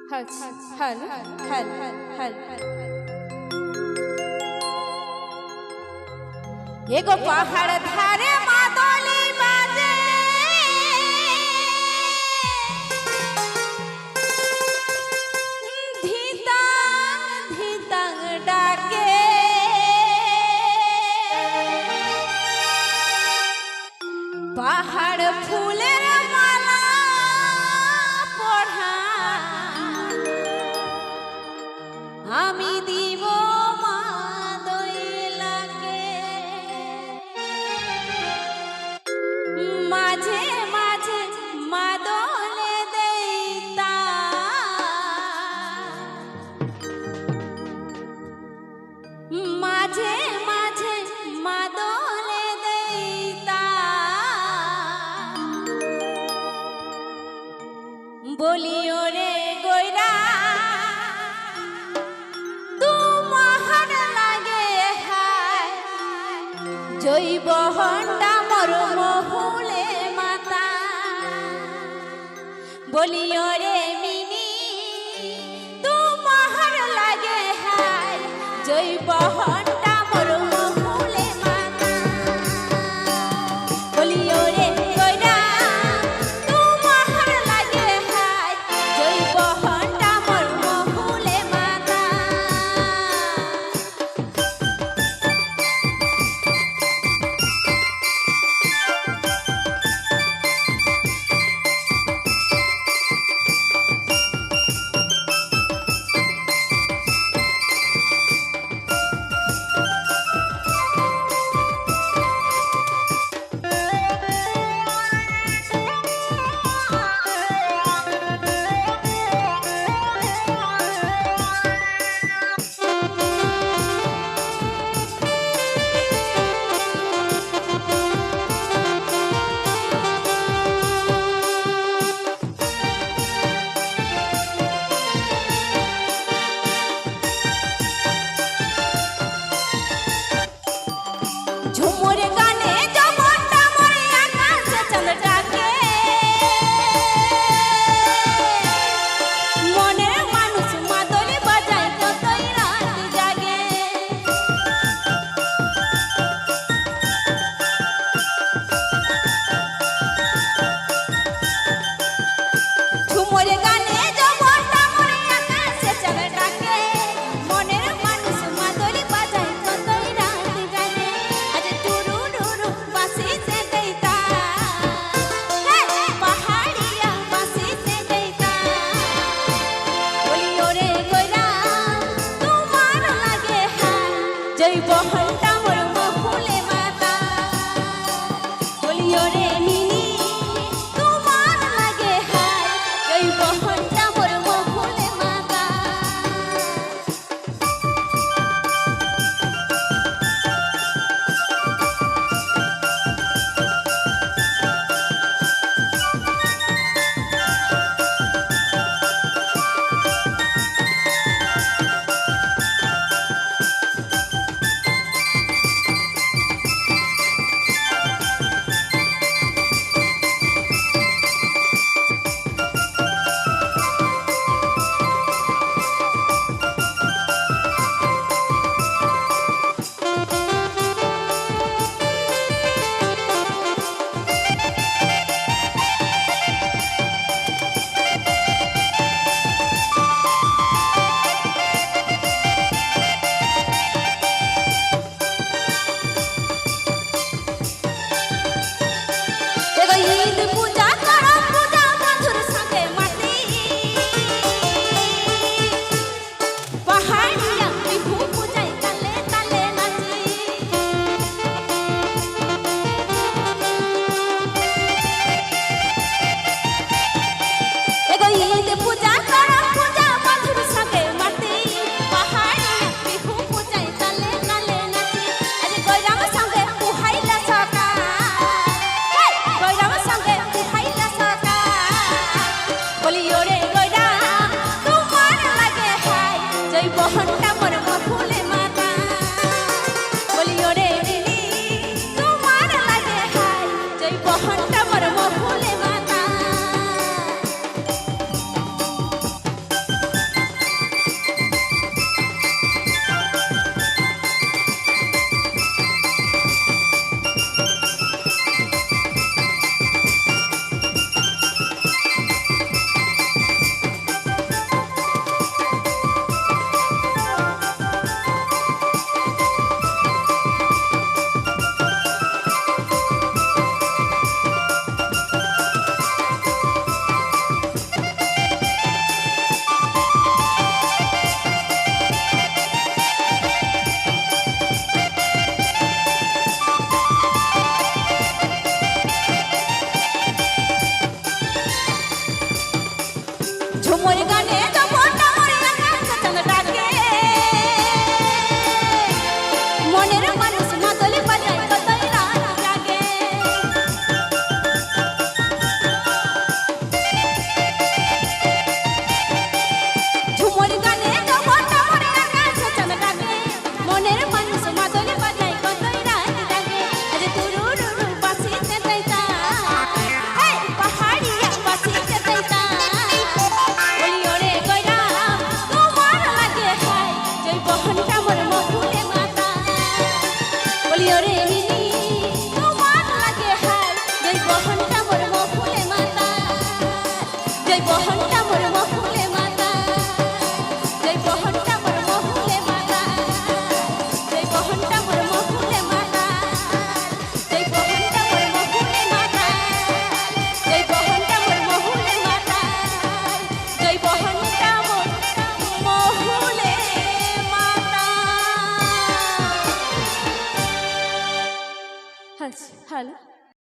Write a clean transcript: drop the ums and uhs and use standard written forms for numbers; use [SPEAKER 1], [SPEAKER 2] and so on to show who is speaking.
[SPEAKER 1] hello hello hello এগো পাহাড় ধারে মাদলি বাজে ধিতাং ধিতাং ডাকে পাহাড় ফুলের মালা পড়া আমি দিব মা দইলাকে মাঝে মাঝে মাদলে দেইতা মাঝে মাঝে মাদলে দেইতা বলিও রে গয়রা তোমার লাগে হায় জৈব হন্ডা মর মহুলে মাতা বলিও রে মিনি তোমার লাগে হায় জৈব হন্ডা মর মহুলে মাতা বলিও রে গয়রা তোমার লাগে হায় জৈব হন্ডা মর মহুলে মাতা ঝুমুর গানে জমনটা মরে আকাশে চাঁদ ডাকে মনের মানুষ মাদলি বাজায় কতই রাত জাগে ঝুমুর গানে জমনটা মরে আকাশে চাঁদ ডাকে মনের মানুষ মাদলি বাজায় কতই রাত জাগে আজ টুরু টুরু বাঁশিতে দেইতা পাহাড়িয়া বাঁশিতে দেইতা বলিও রে গয়রা তোমার লাগে হায় জৈব হন্ডা মোর মহুলে মাতা বলিও রে মিনি তোমার লাগে হায় জৈব হন্ডা মোর মহুলে মাতা ঝুমুর গানে